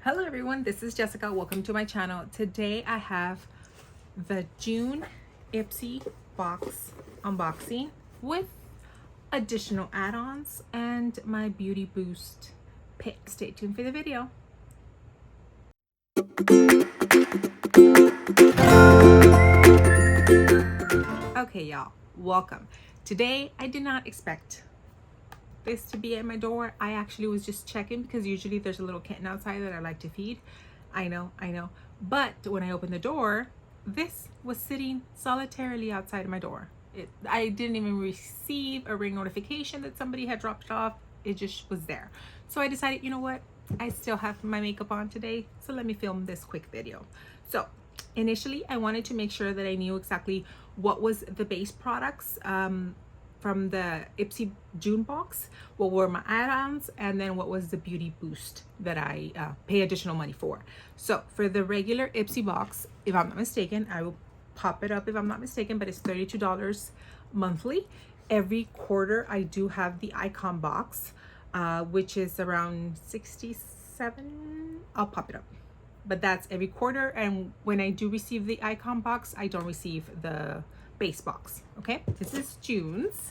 Hello everyone, this is Jessica. Welcome to my channel. Today I have the June Ipsy Box unboxing with additional add-ons and my beauty boost pick. Stay tuned for the video. Okay y'all, welcome. Today I did not expect this to be at my door. I actually was just checking because usually there's a little kitten outside that I like to feed. I know. But when I opened the door, this was sitting solitarily outside of my door. I didn't even receive a ring notification that somebody had dropped it off. It just was there. So I decided, you know what? I still have my makeup on today, so let me film this quick video. So initially, I wanted to make sure that I knew exactly what was the base products from the Ipsy June box, what were my add-ons, and then what was the beauty boost that I pay additional money for. So for the regular Ipsy box, if I'm not mistaken, I will pop it up if I'm not mistaken, but it's $32 monthly. Every quarter I do have the icon box, which is around 67. I'll pop it up, but that's every quarter. And when I do receive the icon box, I don't receive the base box. Okay, this is June's,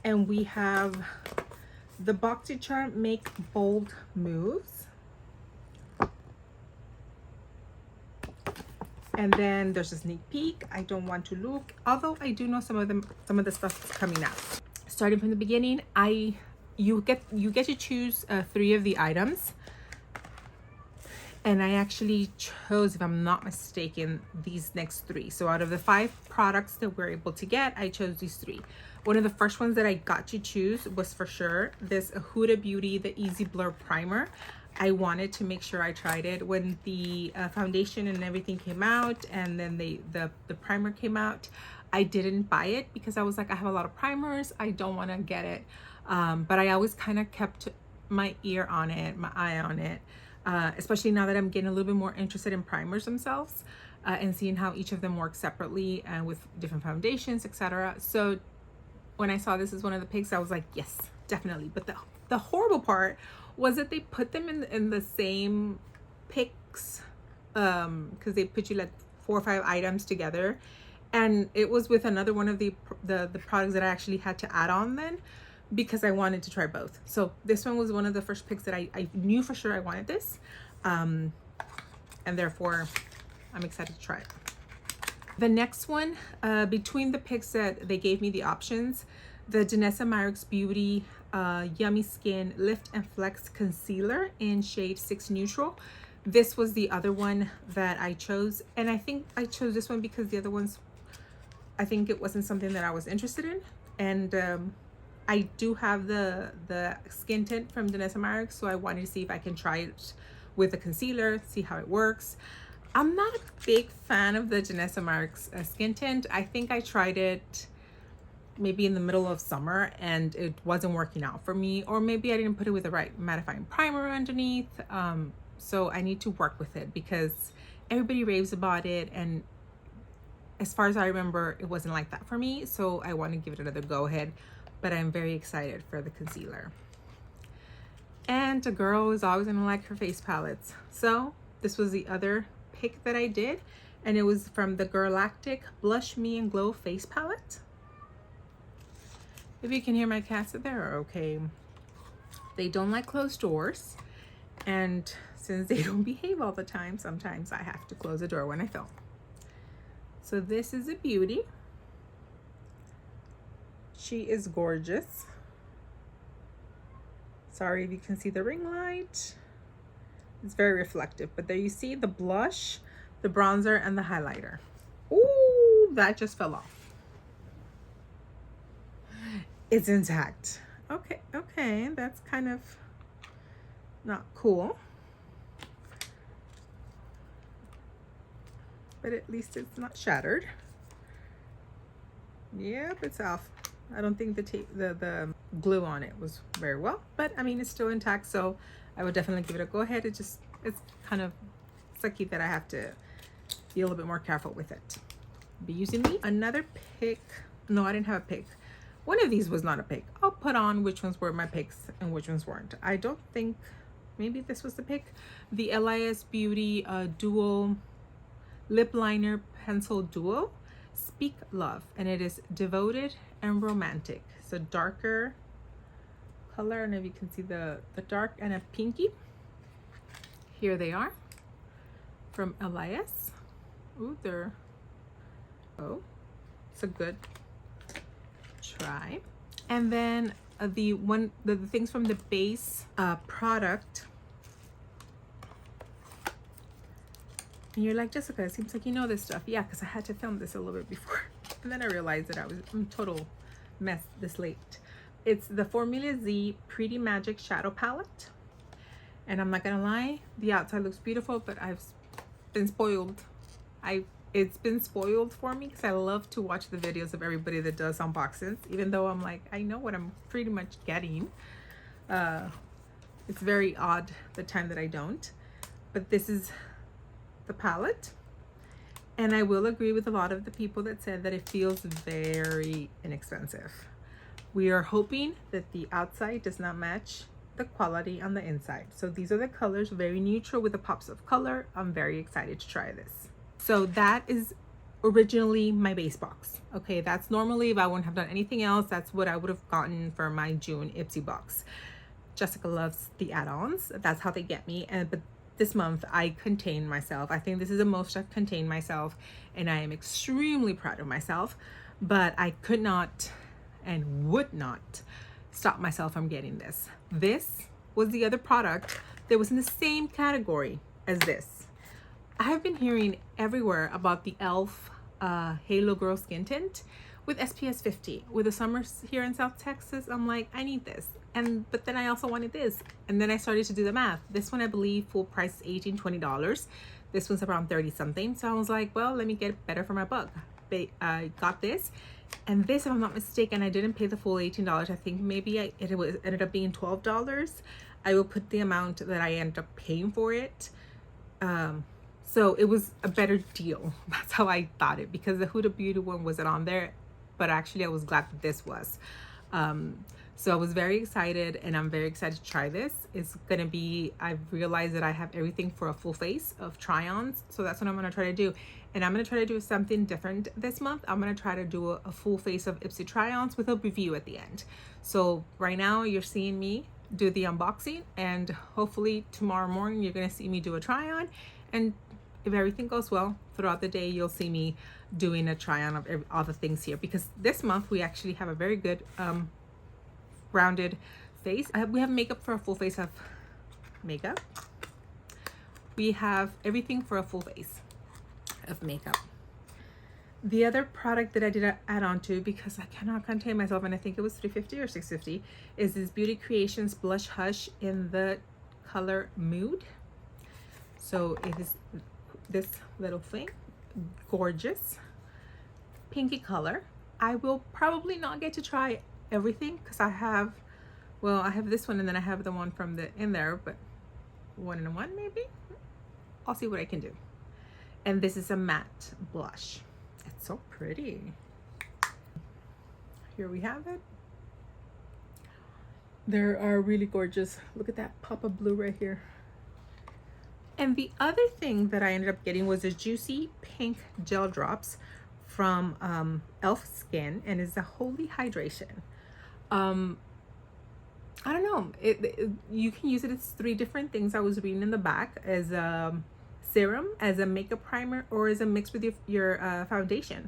and we have the BoxyCharm Make Bold Moves, and then there's a sneak peek. I don't want to look, although I do know some of the stuff that's coming out. Starting from the beginning, you get to choose 3 of the items. And I actually chose, if I'm not mistaken, these next 3. So out of the 5 products that we're able to get, I chose these 3. One of the first ones that I got to choose was for sure this Huda Beauty, the Easy Blur Primer. I wanted to make sure I tried it when the foundation and everything came out, and then the primer came out. I didn't buy it because I was like, I have a lot of primers, I don't want to get it. But I always kind of kept my ear on it, my eye on it. Especially now that I'm getting a little bit more interested in primers themselves and seeing how each of them work separately and with different foundations, etc. So when I saw this as one of the picks, I was like, yes, definitely. But the horrible part was that they put them in the same picks because they put you like 4 or 5 items together, and it was with another one of the products that I actually had to add on then, because I wanted to try both. So this one was one of the first picks that I knew for sure I wanted this, and therefore I'm excited to try it. The next one, between the picks that they gave me the options, the Danessa Myricks Beauty Yummy Skin Lift and Flex Concealer in shade 6 Neutral. This was the other one that I chose, and I think I chose this one because the other ones, I think it wasn't something that I was interested in. And I do have the skin tint from Danessa Myricks, so I wanted to see if I can try it with a concealer, see how it works. I'm not a big fan of the Danessa Myricks skin tint. I think I tried it maybe in the middle of summer and it wasn't working out for me, or maybe I didn't put it with the right mattifying primer underneath. So I need to work with it because everybody raves about it, and as far as I remember, it wasn't like that for me. So I want to give it another go ahead. But I'm very excited for the concealer. And a girl is always gonna like her face palettes. So this was the other pick that I did, and it was from the Galactic Blush Me and Glow Face Palette. If you can hear my cats, they're okay. They don't like closed doors, and since they don't behave all the time, sometimes I have to close the door when I film. So this is a beauty. She is gorgeous. Sorry if you can see the ring light. It's very reflective, but there you see the blush, the bronzer, and the highlighter. Ooh, that just fell off. It's intact. Okay, that's kind of not cool. But at least it's not shattered. Yep, it's off. I don't think the glue on it was very well, but I mean, it's still intact, so I would definitely give it a go ahead. It's kind of sucky that I have to be a little bit more careful with it. Be using another pick. No, I didn't have a pick. One of these was not a pick. I'll put on which ones were my picks and which ones weren't. I don't think maybe this was the pick, the LIS Beauty Dual Lip Liner Pencil Duo Speak Love, and it is devoted and romantic. So darker color, and if you can see the dark and a pinky. Here they are from LIS. Ooh, they're, oh, it's a good try. And then the things from the base product. And you're like, Jessica, it seems like you know this stuff. Yeah, because I had to film this a little bit before. And then I realized that I'm total mess this late. It's the Formula Z Pretty Magic Shadow Palette. And I'm not gonna lie, the outside looks beautiful, but I've been spoiled. It's been spoiled for me because I love to watch the videos of everybody that does unboxings, even though I'm like, I know what I'm pretty much getting. It's very odd the time that I don't. But this is the palette. And I will agree with a lot of the people that said that it feels very inexpensive. We are hoping that the outside does not match the quality on the inside. So these are the colors, very neutral with the pops of color. I'm very excited to try this. So that is originally my base box. Okay, that's normally, if I wouldn't have done anything else, that's what I would have gotten for my June Ipsy Box. Jessica loves the add-ons. That's how they get me. But this month I contained myself. I think this is the most I've contained myself, and I am extremely proud of myself. But I could not and would not stop myself from getting this. This was the other product that was in the same category as this. I have been hearing everywhere about the e.l.f. Halo Girl Skin Tint with SPF 50. With the summers here in South Texas, I'm like, I need this. But then I also wanted this. And then I started to do the math. This one, I believe, full price is $18, $20. This one's around 30 something. So I was like, well, let me get better for my buck. I got this. And this, if I'm not mistaken, I didn't pay the full $18. I think maybe it ended up being $12. I will put the amount that I ended up paying for it. So it was a better deal. That's how I thought it, because the Huda Beauty one wasn't on there, but actually I was glad that this was. So I was very excited, and I'm very excited to try this. It's gonna be, I've realized that I have everything for a full face of try-ons. So that's what I'm gonna try to do. And I'm gonna try to do something different this month. I'm gonna try to do a full face of Ipsy try-ons with a review at the end. So right now you're seeing me do the unboxing, and hopefully tomorrow morning you're gonna see me do a try-on. And if everything goes well throughout the day, you'll see me doing a try-on of all the things here, because this month we actually have a very good rounded face. We have makeup for a full face of makeup. We have everything for a full face of makeup. The other product that I did add on to, because I cannot contain myself, and I think it was $3.50 or $6.50, is this Beauty Creations Blush Hush in the color Mood. So it is this little thing, gorgeous pinky color. I will probably not get to try everything because I have this one, and then I have the one from the in there, but 1-in-1 maybe. I'll see what I can do. And this is a matte blush. It's so pretty. Here we have it. There are really gorgeous. Look at that pop of blue right here. And the other thing that I ended up getting was a Juicy Pink Gel Drops from e.l.f. Skin, and it's a Holy Hydration. I don't know. You can use it as 3 different things. I was reading in the back, as a serum, as a makeup primer, or as a mix with your foundation.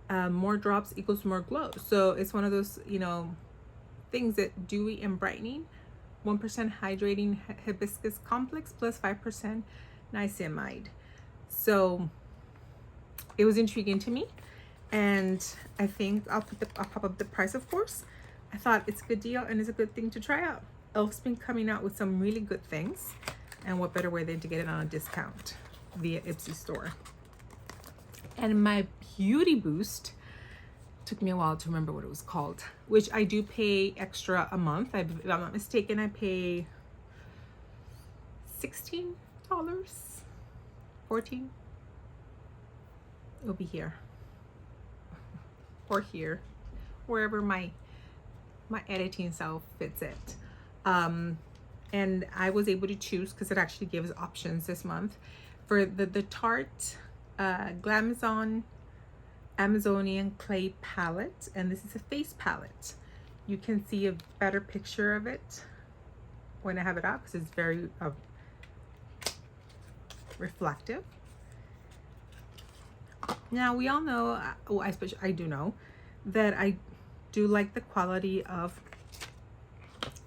More drops equals more glow. So it's one of those, you know, things that dewy and brightening. 1% hydrating hibiscus complex plus 5% niacinamide. So it was intriguing to me, and I think I'll pop up the price, of course. I thought it's a good deal, and it's a good thing to try out. e.l.f.'s been coming out with some really good things, and what better way than to get it on a discount via Ipsy store. And my beauty boost, took me a while to remember what it was called, which I do pay extra a month. If I'm not mistaken, I pay $16, $14. It'll be here or here, wherever my editing self fits it. and I was able to choose because it actually gives options this month for the Tarte Glamazon Amazonian Clay Palette, and this is a face palette. You can see a better picture of it when I have it out because it's very reflective. Now we all know, well, I do know that I do like the quality of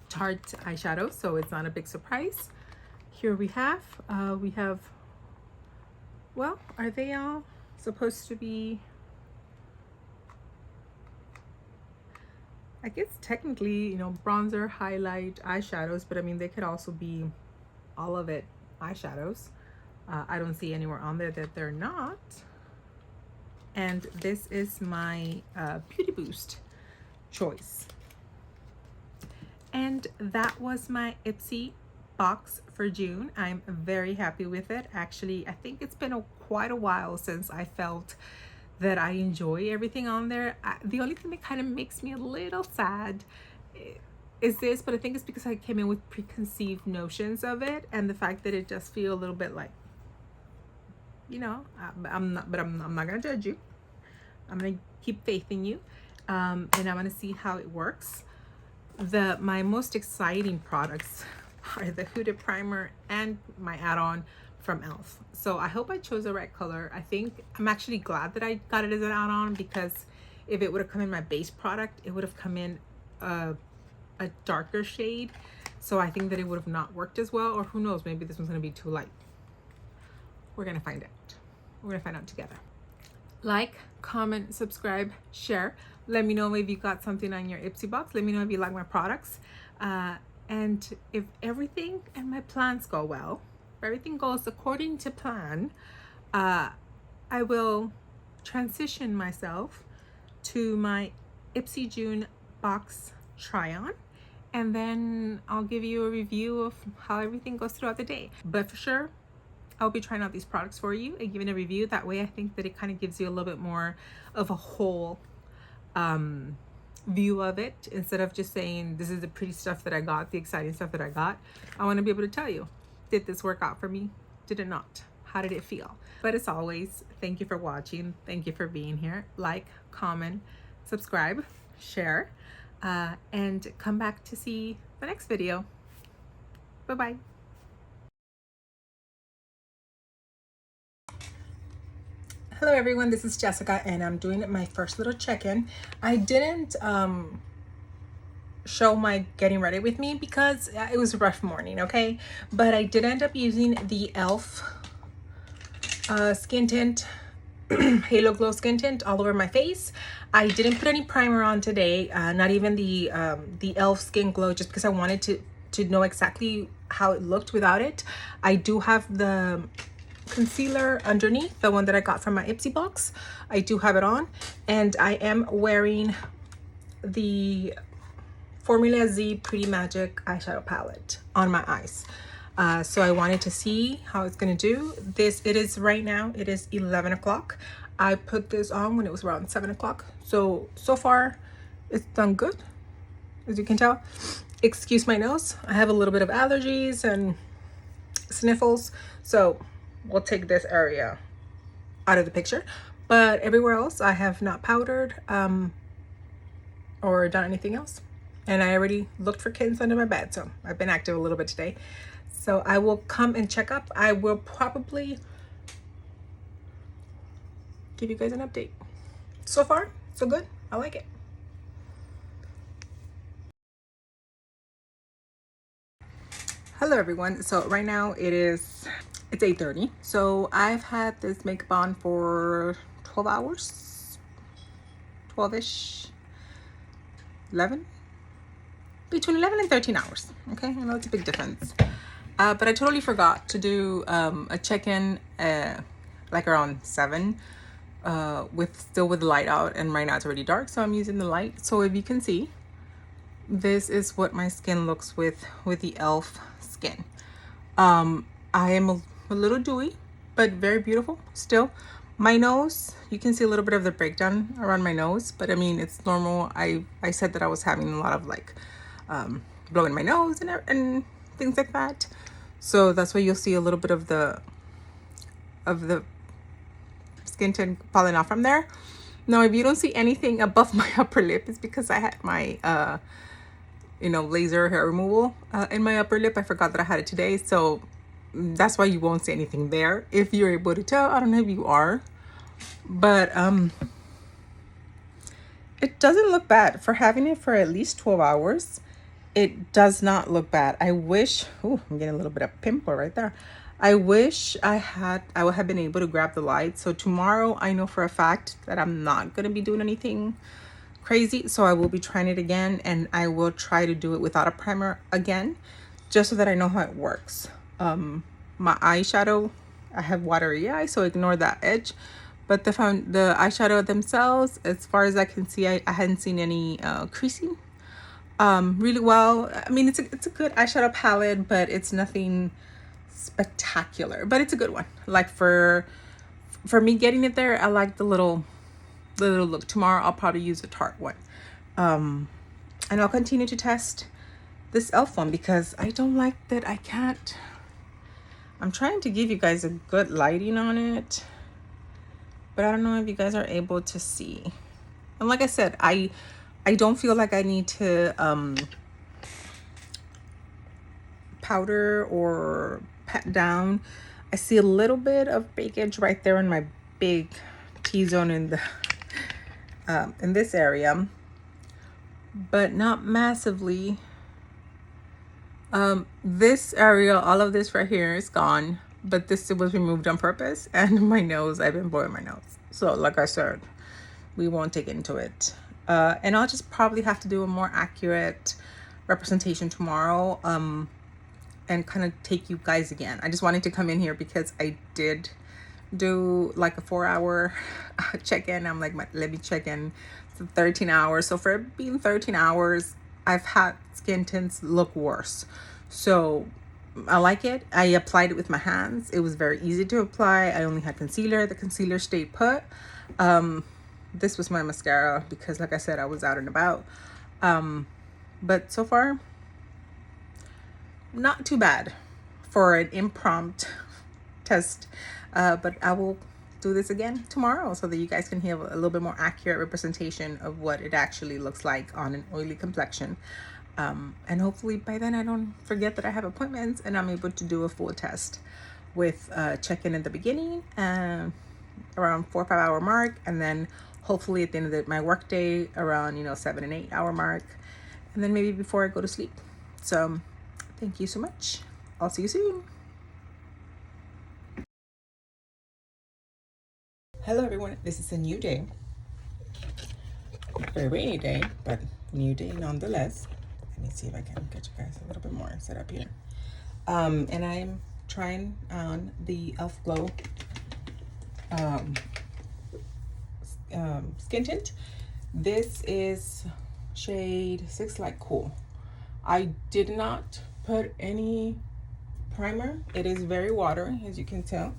Tarte eyeshadow, so it's not a big surprise. Here we have, well, are they all supposed to be, I guess technically, you know, bronzer, highlight, eyeshadows, but I mean, they could also be all of it eyeshadows. I don't see anywhere on there that they're not. And this is my Beauty Boost choice. And that was my Ipsy box for June. I'm very happy with it. Actually, I think it's been quite a while since I felt that I enjoy everything on there. The only thing that kind of makes me a little sad is this, but I think it's because I came in with preconceived notions of it, and the fact that it does feel a little bit like, you know, I'm not gonna judge you. I'm gonna keep faith in you, and I'm gonna see how it works. My most exciting products are the Hooded Primer and my add-on from e.l.f. So I hope I chose the right color. I think I'm actually glad that I got it as an add-on, because if it would have come in my base product, it would have come in a darker shade. So I think that it would have not worked as well, or who knows, maybe this one's gonna be too light. We're gonna find out. We're gonna find out together. Like, comment, subscribe, share. Let me know if you got something on your Ipsy box. Let me know if you like my products. And if everything and my plans go well, if everything goes according to plan, I will transition myself to my Ipsy June box try-on, and then I'll give you a review of how everything goes throughout the day. But for sure, I'll be trying out these products for you and giving a review. That way I think that it kind of gives you a little bit more of a whole view of it, instead of just saying this is the pretty stuff that I got, the exciting stuff that I got. I want to be able to tell you, did this work out for me? Did it not? How did it feel? But as always, thank you for watching. Thank you for being here. Like, comment, subscribe, share, and come back to see the next video. Bye-bye. Hello everyone, this is Jessica, and I'm doing my first little check-in. I didn't show my getting ready with me because it was a rough morning, okay? But I did end up using the e.l.f. Skin tint, Halo Glow skin tint all over my face. I didn't put any primer on today, not even the e.l.f. Skin Glow, just because I wanted to know exactly how it looked without it. I do have the concealer underneath, the one that I got from my Ipsy box. I do have it on, and I am wearing the Formula Z Pretty Magic eyeshadow palette on my eyes. So I wanted to see how it's gonna do. It is right now, it is 11 o'clock. I put this on when it was around 7 o'clock. So far it's done good, as you can tell. Excuse my nose, I have a little bit of allergies and sniffles, so we'll take this area out of the picture. But everywhere else I have not powdered or done anything else. And I already looked for kittens under my bed, so I've been active a little bit today. So I will come and check up. I will probably give you guys an update. So far, so good. I like it. Hello everyone. So right now it's 8:30. So I've had this makeup on for 12 hours, 12-ish, 11, between 11 and 13 hours. Okay, I know it's a big difference. But I totally forgot to do a check-in like around 7 still with the light out, and right now it's already dark, so I'm using the light. So if you can see, this is what my skin looks with the e.l.f. skin. I am a little dewy, but very beautiful still. My nose, you can see a little bit of the breakdown around my nose, but I mean, it's normal. I said that I was having a lot of like blowing my nose and things like that. So that's why you'll see a little bit of the skin tint falling off from there. Now, if you don't see anything above my upper lip, it's because I had my laser hair removal in my upper lip. I forgot that I had it today, so that's why you won't see anything there. If you're able to tell, I don't know if you are, but it doesn't look bad for having it for at least 12 hours. It does not look bad. I wish, oh, I'm getting a little bit of pimple right there. I wish I would have been able to grab the light. So tomorrow I know for a fact that I'm not going to be doing anything crazy. So I will be trying it again, and I will try to do it without a primer again, just so that I know how it works. My eyeshadow, I have watery eyes, so ignore that edge. But the eyeshadow themselves, as far as I can see, I hadn't seen any creasing really well. I mean, it's a good eyeshadow palette, but it's nothing spectacular, but it's a good one. Like for me getting it there, I like the little look. Tomorrow I'll probably use a Tarte one, and I'll continue to test this elf one because I don't like that I can't. I'm trying to give you guys a good lighting on it, but I don't know if you guys are able to see. And like I said, I don't feel like I need to powder or pat down. I see a little bit of bakage right there in my big T-zone in the in this area, but not massively. This area, all of this right here is gone, but this was removed on purpose. And my nose, I've been blowing my nose, so like I said, we won't take into it. And I'll just probably have to do a more accurate representation tomorrow, and kind of take you guys again. I just wanted to come in here because I did do like a 4-hour check-in. I'm like, let me check in for 13 hours. So for it being 13 hours, I've had skin tints look worse. So I like it. I applied it with my hands. It was very easy to apply. I only had concealer. The concealer stayed put. This was my mascara because, like I said, I was out and about. But so far, not too bad for an impromptu test. But I will do this again tomorrow so that you guys can have a little bit more accurate representation of what it actually looks like on an oily complexion. And hopefully by then I don't forget that I have appointments and I'm able to do a full test with check-in at the beginning and around 4 or 5 hour mark, and then hopefully at the end of my work day around 7 and 8 hour mark, and then maybe before I go to sleep. So thank you so much. I'll see you soon. Hello everyone, this is a new day. Very rainy day, but new day nonetheless. Let me see if I can get you guys a little bit more set up here. And I'm trying on the e.l.f. Glow skin tint. This is shade 6 Light Cool. I did not put any primer. It is very watery, as you can tell.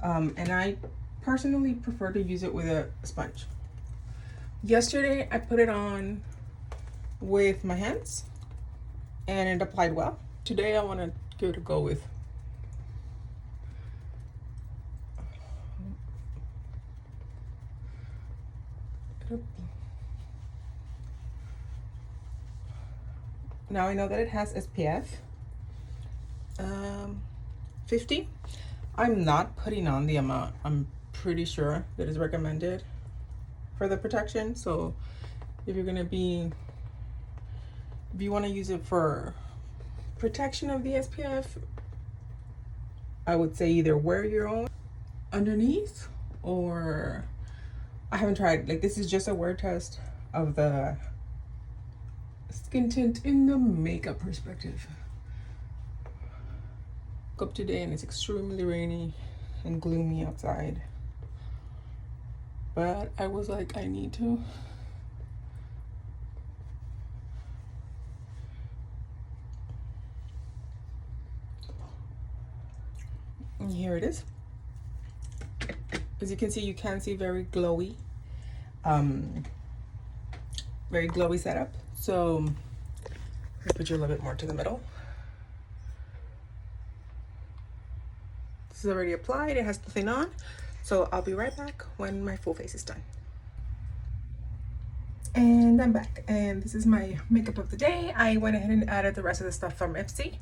And I personally prefer to use it with a sponge. Yesterday I put it on with my hands and it applied well. Today I want to give it a go with now. I know that it has SPF 50. I'm not putting on the amount I'm pretty sure that is recommended for the protection. So if you want to use it for protection of the SPF, I would say either wear your own underneath, or I haven't tried, like, this is just a wear test of the skin tint in the makeup perspective. Up today and it's extremely rainy and gloomy outside, but I was like, I need to. And here it is. As you can see, very glowy, very glowy setup. So let's put you a little bit more to the middle. This is already applied. It has nothing on. So I'll be right back when my full face is done. And I'm back, and this is my makeup of the day. I went ahead and added the rest of the stuff from Ipsy,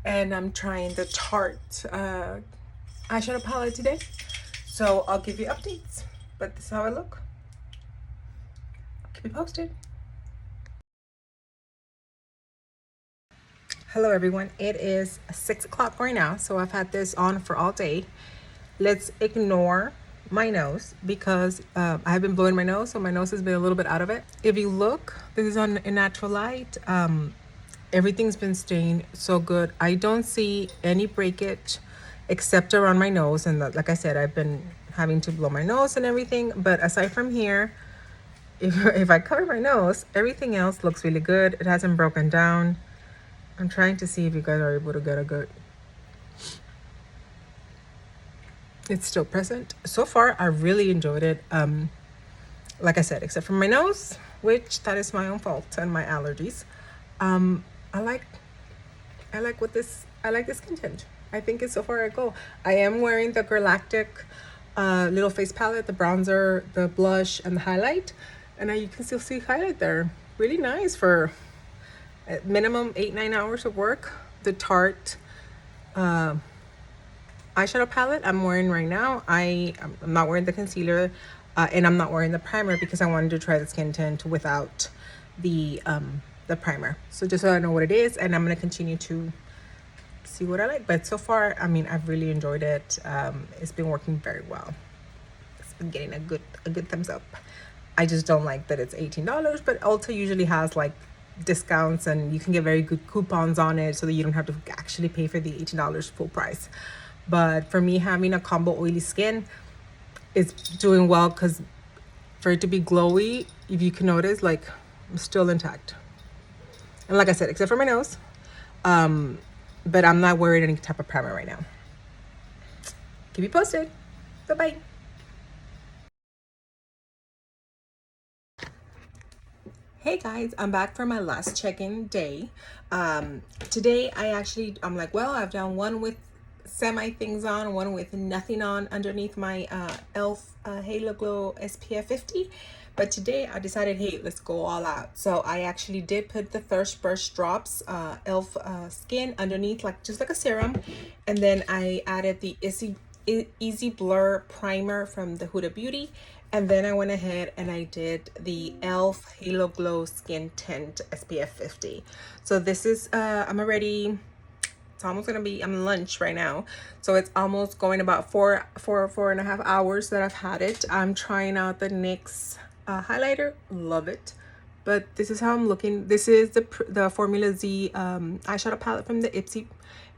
and I'm trying the Tarte eyeshadow palette today. So I'll give you updates, but this is how I look. I'll keep you posted. Hello everyone, it is 6 o'clock right now, so I've had this on for all day. Let's ignore my nose because I've been blowing my nose, so my nose has been a little bit out of it. If you look, this is on in natural light. Everything's been staying so good. I don't see any breakage except around my nose, and like I said, I've been having to blow my nose and everything, but aside from here, if I cover my nose, everything else looks really good. It hasn't broken down. I'm trying to see if you guys are able to get a good... It's still present. So far, I really enjoyed it. Like I said, except for my nose, which that is my own fault and my allergies. I like this content. I think it's so far I go. I am wearing the Galactic little face palette, the bronzer, the blush, and the highlight. And you can still see highlight there. Really nice for at minimum 8-9 hours of work. The Tarte eyeshadow palette I'm wearing right now. I'm not wearing the concealer, and I'm not wearing the primer because I wanted to try the skin tint without the primer. So just so I know what it is, and I'm gonna continue to see what I like. But so far, I mean, I've really enjoyed it. It's been working very well. It's been getting a good thumbs up. I just don't like that it's $18, but Ulta usually has like discounts, and you can get very good coupons on it so that you don't have to actually pay for the $18 full price. But for me, having a combo oily skin is doing well, because for it to be glowy, if you can notice, like, I'm still intact. And like I said, except for my nose, but I'm not wearing any type of primer right now. Keep you posted. Bye-bye. Hey guys, I'm back for my last check-in day. Today I'm like, well, I've done one with semi things on, one with nothing on underneath my e.l.f. Halo Glow SPF 50. But today I decided, hey, let's go all out. So I actually did put the Thirst Burst Drops e.l.f. Skin underneath, just like a serum. And then I added the Easy Blur Primer from the Huda Beauty. And then I went ahead and I did the e.l.f. Halo Glow Skin Tint SPF 50. So this is, it's almost gonna be, I'm lunch right now. So it's almost going about four and a half hours that I've had it. I'm trying out the NYX highlighter, love it. But this is how I'm looking. This is the Formula Z eyeshadow palette from the Ipsy.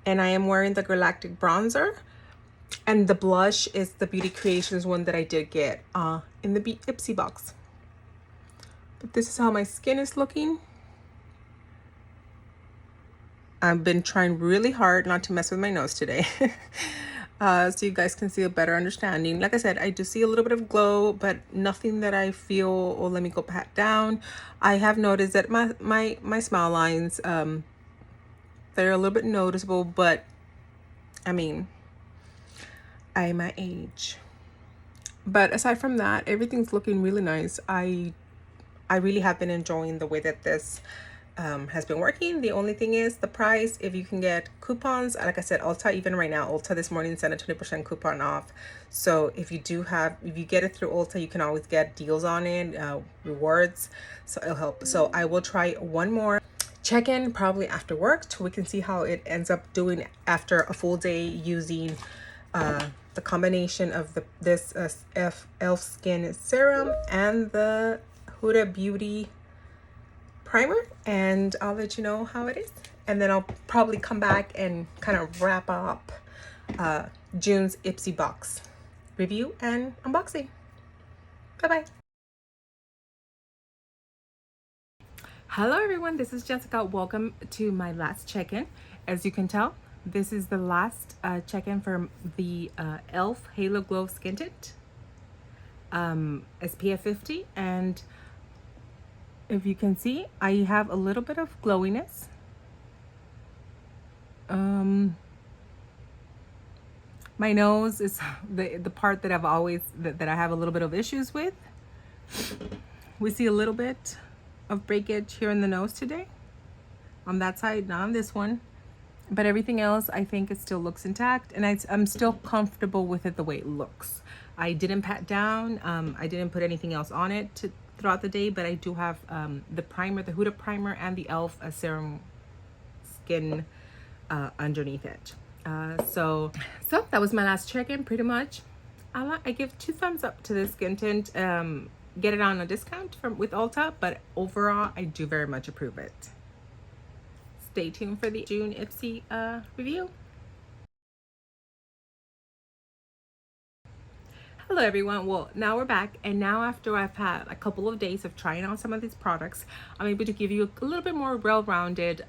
And I am wearing the Galactic bronzer. And the blush is the Beauty Creations one that I did get in the Ipsy box. But this is how my skin is looking. I've been trying really hard not to mess with my nose today. So you guys can see a better understanding. Like I said, I do see a little bit of glow, but nothing that I feel, oh, let me go pat down. I have noticed that my smile lines, they're a little bit noticeable, but I mean, I'm my age. But aside from that, everything's looking really nice. I really have been enjoying the way that this has been working. The only thing is the price. If you can get coupons, like I said, Ulta, even right now, Ulta this morning sent a 20% coupon off. So if you get it through Ulta, you can always get deals on it, rewards, so it'll help. So I will try one more check-in probably after work, so we can see how it ends up doing after a full day using the combination of this e.l.f. Skin Serum and the Huda Beauty primer, and I'll let you know how it is. And then I'll probably come back and kind of wrap up June's Ipsy Box review and unboxing. Bye-bye. Hello everyone, this is Jessica. Welcome to my last check-in. As you can tell, this is the last check-in for the e.l.f. Halo Glow Skin Tint SPF 50, and if you can see, I have a little bit of glowiness. My nose is the part that I've always that I have a little bit of issues with. We see a little bit of breakage here in the nose today on that side, not on this one, but everything else I think it still looks intact, and I'm still comfortable with it the way it looks. I didn't pat down, I didn't put anything else on it throughout the day, but I do have the primer, the Huda primer, and the e.l.f. Serum Skin underneath it. So that was my last check-in pretty much. I give 2 thumbs up to this skin tint. Get it on a discount with Ulta, but overall I do very much approve it. Stay tuned for the June Ipsy review. Hello everyone. Well, now we're back, and now after I've had a couple of days of trying out some of these products, I'm able to give you a little bit more well-rounded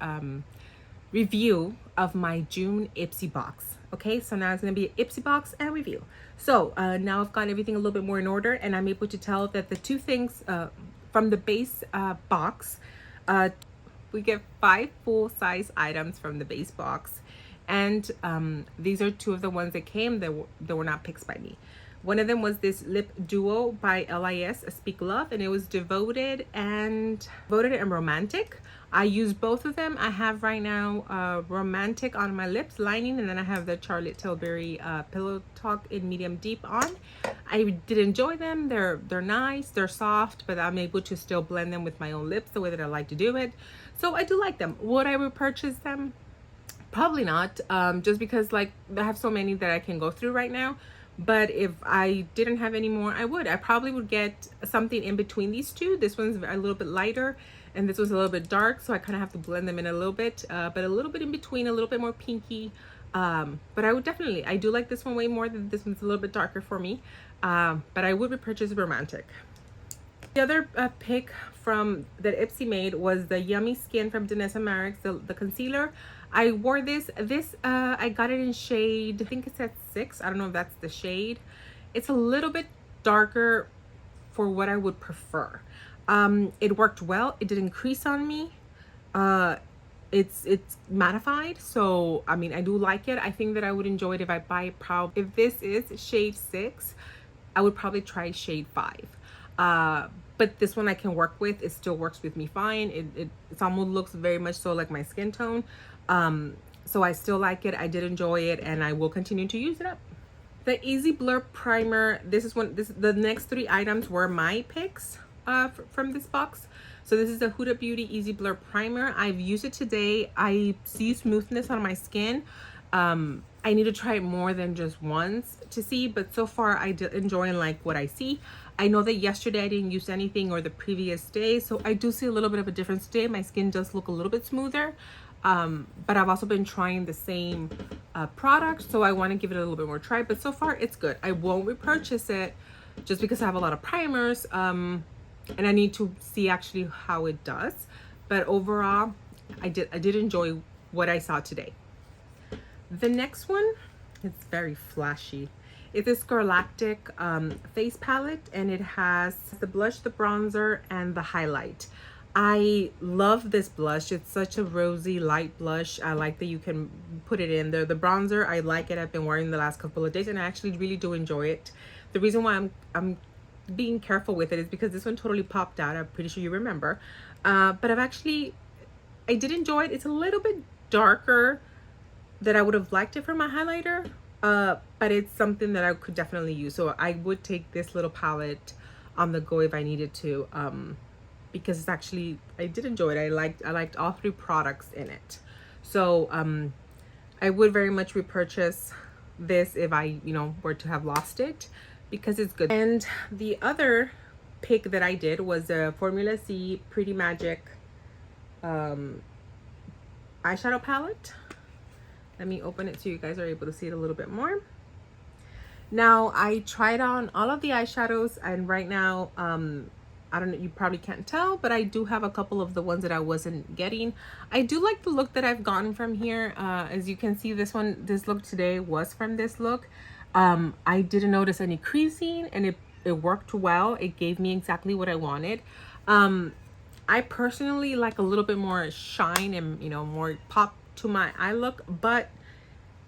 review of my June Ipsy Box. Okay, so now it's going to be an Ipsy Box and review. So now I've got everything a little bit more in order, and I'm able to tell that the 2 things from the base box, we get 5 full-size items from the base box, and these are 2 of the ones that came that were not picks by me. One of them was this lip duo by LIS, Speak Love, and it was devoted and romantic. I use both of them. I have right now romantic on my lips lining, and then I have the Charlotte Tilbury Pillow Talk in medium deep on. I did enjoy them. They're nice, they're soft, but I'm able to still blend them with my own lips the way that I like to do it. So I do like them. Would I repurchase them? Probably not, just because like I have so many that I can go through right now. But if I didn't have any more, I probably would get something in between these 2. This one's a little bit lighter and this one's a little bit dark, so I kind of have to blend them in a little bit, but a little bit in between, a little bit more pinky. But I do like this one way more. Than this one's a little bit darker for me, but I would repurchase Romantic. The other pick from that Ipsy made was the Yummy Skin from Danessa Merrick's, the concealer. I wore this. I got it in shade, I think it's at 6. I don't know if that's the shade. It's a little bit darker for what I would prefer. It worked well. It didn't crease on me. It's mattified, so I mean I do like it. I think that I would enjoy it if I buy it. If this is shade 6, I would probably try shade 5. But this one I can work with. It still works with me fine. It almost looks very much so like my skin tone. So I still like it. I did enjoy it, and I will continue to use it up. The Easy Blur Primer. The next 3 items were my picks from this box. So this is the Huda Beauty Easy Blur Primer. I've used it today. I see smoothness on my skin. I need to try it more than just once to see, but so far I did enjoy and like what I see. I know that yesterday I didn't use anything, or the previous day, so I do see a little bit of a difference today. My skin does look a little bit smoother, but I've also been trying the same product, so I want to give it a little bit more try. But so far it's good. I won't repurchase it just because I have a lot of primers, and I need to see actually how it does. But overall, I did enjoy what I saw today. The next one, it's very flashy. It's this Galactic face palette, and it has the blush, the bronzer, and the highlight. I love this blush. It's such a rosy light blush. I like that you can put it in there. The bronzer, I like it. I've been wearing the last couple of days, and I actually really do enjoy it. The reason why I'm being careful with it is because this one totally popped out. I'm pretty sure you remember. But I did enjoy it. It's a little bit darker than I would have liked it for my highlighter. But it's something that I could definitely use. So I would take this little palette on the go if I needed to, because it's actually, I did enjoy it. I liked all 3 products in it. So I would very much repurchase this if I, were to have lost it, because it's good. And the other pick that I did was the Formula C Pretty Magic eyeshadow palette. Let me open it so you guys are able to see it a little bit more. Now, I tried on all of the eyeshadows, and right now, I don't know, you probably can't tell, but I do have a couple of the ones that I wasn't getting. I do like the look that I've gotten from here. As you can see, this look today was from this look. I didn't notice any creasing, and it worked well. It gave me exactly what I wanted. I personally like a little bit more shine and, more pop to my eye look, but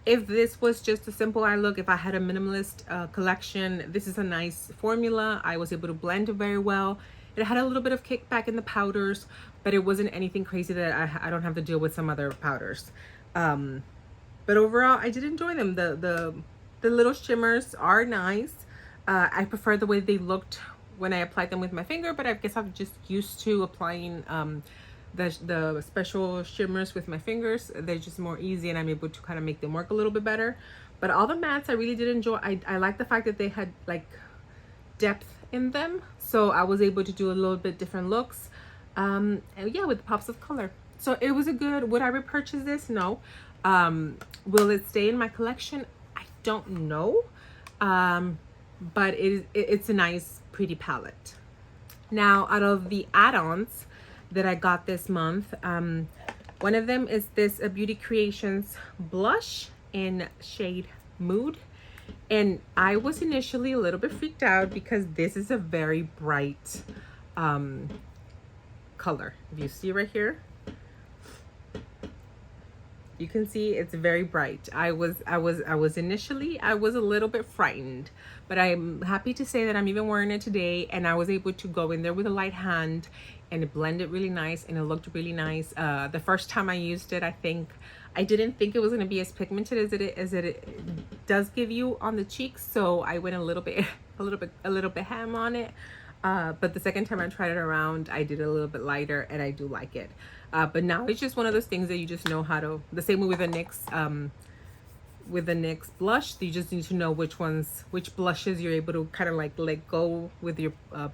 If this was just a simple eye look, if I had a minimalist collection, this is a nice formula. I was able to blend it very well. It had a little bit of kickback in the powders, but it wasn't anything crazy that I don't have to deal with some other powders. But overall, I did enjoy them. The little shimmers are nice. I prefer the way they looked when I applied them with my finger, but I guess I'm just used to applying the special shimmers with my fingers. They're just more easy, and I'm able to kind of make them work a little bit better. But all the mattes I really did enjoy. I like the fact that they had like depth in them, so I was able to do a little bit different looks, and yeah, with pops of color. So it was a good. Would I repurchase this? No. Will it stay in my collection? I don't know, but it's a nice pretty palette. Now, out of the add-ons that I got this month, one of them is this Beauty Creations blush in shade Mood. And I was initially a little bit freaked out because this is a very bright color. If you see right here, you can see it's very bright. I was initially a little bit frightened, but I'm happy to say that I'm even wearing it today, and I was able to go in there with a light hand and it blended really nice, and it looked really nice. The first time I used it, I didn't think it was going to be as pigmented as it does give you on the cheeks, so I went a little bit ham on it. But the second time I tried it around, I did a little bit lighter, and I do like it. But now it's just one of those things that you just know how to. The same way with the NYX blush, you just need to know which blushes you're able to kind of like let go with your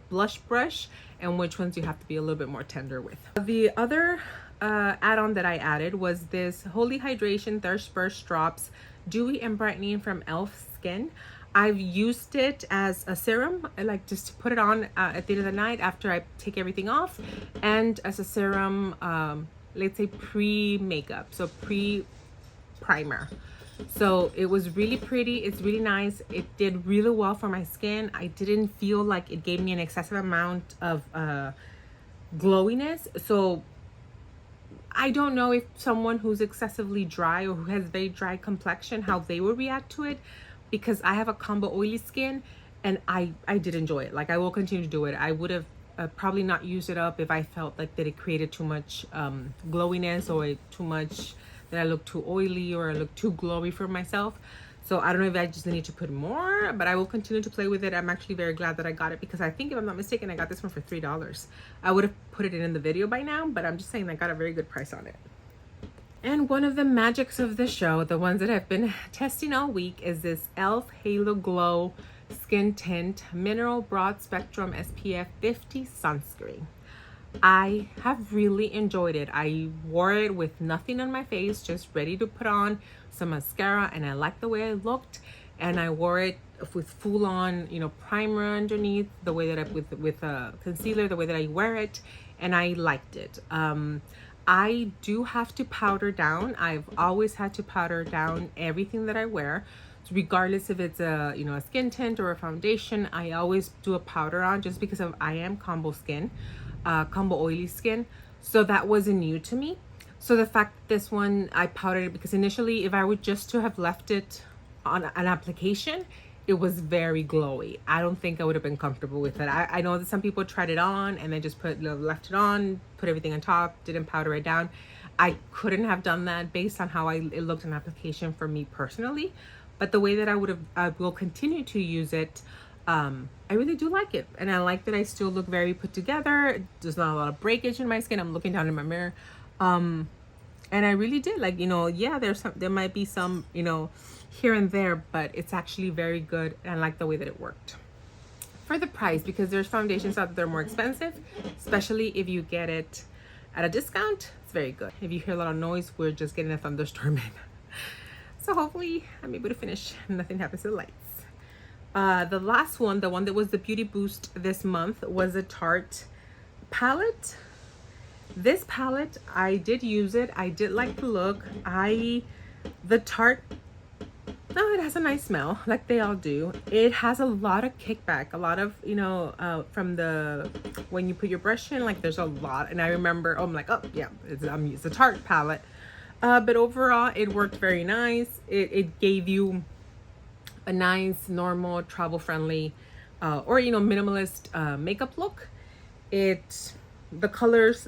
blush brush, and which ones you have to be a little bit more tender with. The other add-on that I added was this Holy Hydration Thirst Burst Drops Dewy and Brightening from e.l.f. Skin. I've used it as a serum. I like just to put it on at the end of the night after I take everything off, and as a serum, let's say pre-makeup, so pre-primer. So it was really pretty. It's really nice. It did really well for my skin. I didn't feel like it gave me an excessive amount of glowiness. So I don't know if someone who's excessively dry or who has very dry complexion, how they would react to it, because I have a combo oily skin, and I did enjoy it. Like, I will continue to do it. I would have probably not used it up if I felt like that it created too much glowiness, or too much that I look too oily or I look too glowy for myself. So I don't know if I just need to put more, but I will continue to play with it. I'm actually very glad that I got it, because I think, if I'm not mistaken, I got this one for $3. I would have put it in the video by now, but I'm just saying I got a very good price on it. And one of the magics of the show, the ones that I've been testing all week, is this e.l.f. Halo Glow Skin Tint Mineral Broad Spectrum SPF 50 Sunscreen. I have really enjoyed it. I wore it with nothing on my face, just ready to put on some mascara, and I liked the way it looked. And I wore it with full on, primer underneath, the way that with a concealer, the way that I wear it, and I liked it. I do have to powder down. I've always had to powder down everything that I wear. So regardless if it's a skin tint or a foundation, I always do a powder on, just because I am combo oily skin. So that wasn't new to me. So the fact that this one I powdered it, because initially, if I would just to have left it on an application, it was very glowy. I don't think I would have been comfortable with it. I know that some people tried it on and then just left it on, put everything on top, didn't powder it down. I couldn't have done that based on how it looked in application for me personally. But the way that I will continue to use it, I really do like it. And I like that I still look very put together. There's not a lot of breakage in my skin. I'm looking down in my mirror. And I really did yeah, there might be some, here and there, but it's actually very good, and I like the way that it worked. For the price, because there's foundations out there more expensive, especially if you get it at a discount, it's very good. If you hear a lot of noise, we're just getting a thunderstorm in. So hopefully I'm able to finish and nothing happens to the lights. The last one, the one that was the beauty boost this month, was a Tarte palette. This palette, I did use it. I did like the look. The Tarte, it has a nice smell, like they all do. It has a lot of kickback, a lot of, from when you put your brush in, like there's a lot. And I remember, I'm like, oh yeah, it's a Tarte palette. But overall, it worked very nice. It gave you a nice, normal, travel-friendly, or minimalist makeup look. The colors,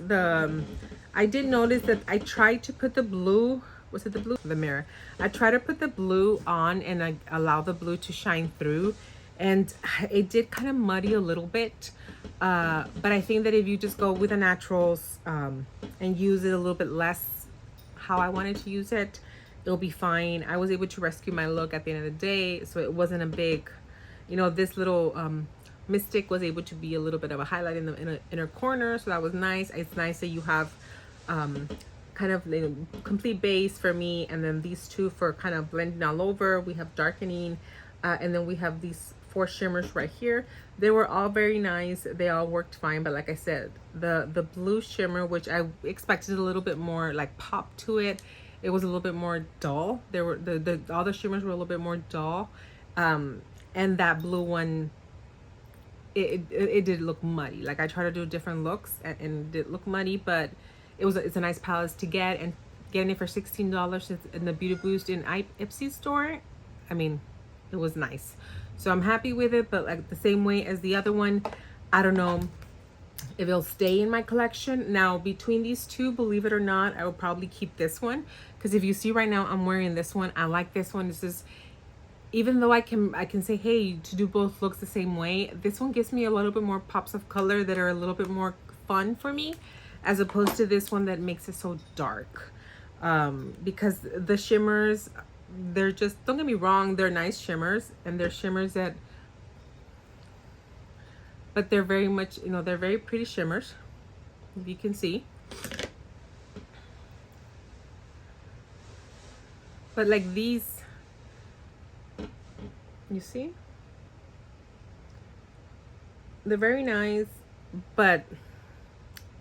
I did notice that I tried to put the blue. Was it the blue? The mirror. I tried to put the blue on and I allow the blue to shine through, and it did kind of muddy a little bit. But I think that if you just go with the naturals and use it a little bit less how I wanted to use it, it'll be fine. I was able to rescue my look at the end of the day, so it wasn't a big, this little Mystic was able to be a little bit of a highlight in the inner corner, so that was nice. It's nice that you have kind of complete base for me, and then these two for kind of blending all over. We have darkening, and then we have these 4 shimmers right here. They were all very nice. They all worked fine, but like I said, the blue shimmer, which I expected a little bit more like pop to it, it was a little bit more dull. There were all the shimmers were a little bit more dull, and that blue one, it did look muddy. Like I tried to do different looks and it did look muddy, but it's a nice palette to get, and getting it for $16 in the Beauty Boost in Ipsy store, I mean, it was nice. So I'm happy with it, but like the same way as the other one, I don't know if it'll stay in my collection. Now between these two, believe it or not, I will probably keep this one, because if you see right now, I'm wearing this one. I like this one. This is, even though I can say, hey, to do both looks the same way, this one gives me a little bit more pops of color that are a little bit more fun for me, as opposed to this one that makes it so dark. Because the shimmers, they're just, don't get me wrong, they're nice shimmers, and they're shimmers that, but they're very much, they're very pretty shimmers, if you can see. But like these, you see, they're very nice, but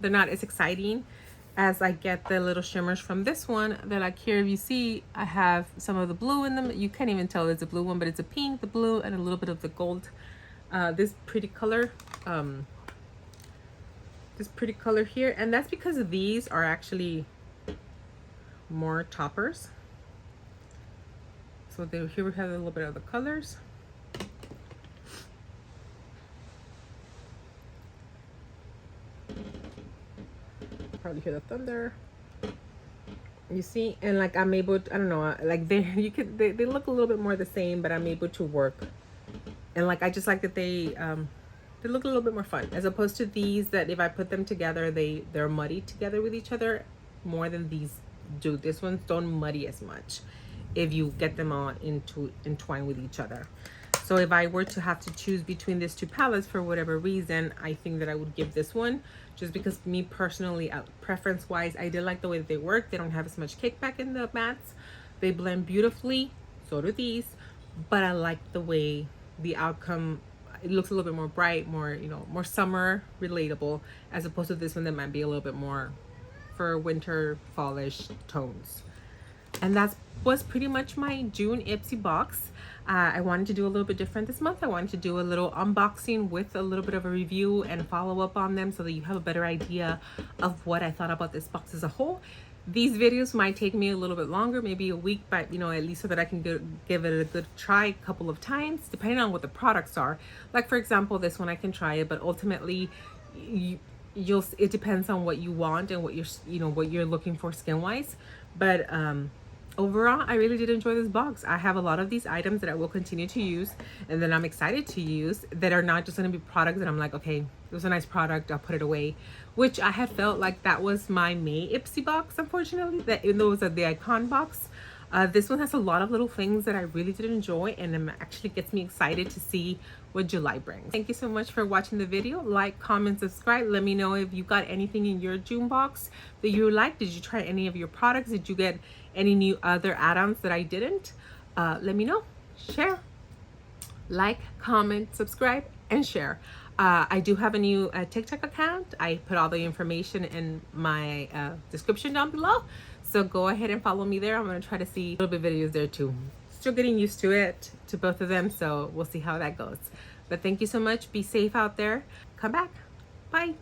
they're not as exciting as I get the little shimmers from this one. They're like, here, if you see, I have some of the blue in them. You can't even tell it's a blue one, but it's a pink, the blue, and a little bit of the gold. This pretty color here, and that's because these are actually more toppers. So here we have a little bit of the colors. Probably hear the thunder, you see, and like I'm able to, I don't know, like they look a little bit more the same, but I'm able to work, and like I just like that they look a little bit more fun, as opposed to these that if I put them together, they're muddy together with each other more than these do. This ones don't muddy as much if you get them all entwined with each other. So if I were to have to choose between these two palettes for whatever reason, I think that I would give this one, just because me personally, preference wise, I did like the way that they work. They don't have as much kickback in the mattes. They blend beautifully, so do these, but I like the way the outcome, it looks a little bit more bright, more, more summer relatable, as opposed to this one that might be a little bit more for winter, fallish tones. And that was pretty much my June Ipsy box. I wanted to do a little bit different this month. I wanted to do a little unboxing with a little bit of a review and follow up on them, so that you have a better idea of what I thought about this box as a whole. These videos might take me a little bit longer, maybe a week, but at least so that I can give it a good try a couple of times, depending on what the products are. Like for example, this one I can try it, but ultimately it depends on what you want and what you're looking for skin wise. But overall, I really did enjoy this box. I have a lot of these items that I will continue to use, and then I'm excited to use, that are not just going to be products that I'm like, okay, it was a nice product, I'll put it away, which I had felt like that was my May Ipsy box, unfortunately, that even though it was the Icon box. This one has a lot of little things that I really did enjoy, and it actually gets me excited to see what July brings. Thank you so much for watching the video. Like, comment, subscribe. Let me know if you got anything in your June box that you liked. Did you try any of your products? Did you get any new other add-ons that I didn't? Let me know. Share, like, comment, subscribe, and share. I do have a new TikTok account. I put all the information in my description down below. So go ahead and follow me there. I'm going to try to see a little bit of videos there too. Still getting used to it, to both of them. So we'll see how that goes. But thank you so much. Be safe out there. Come back. Bye.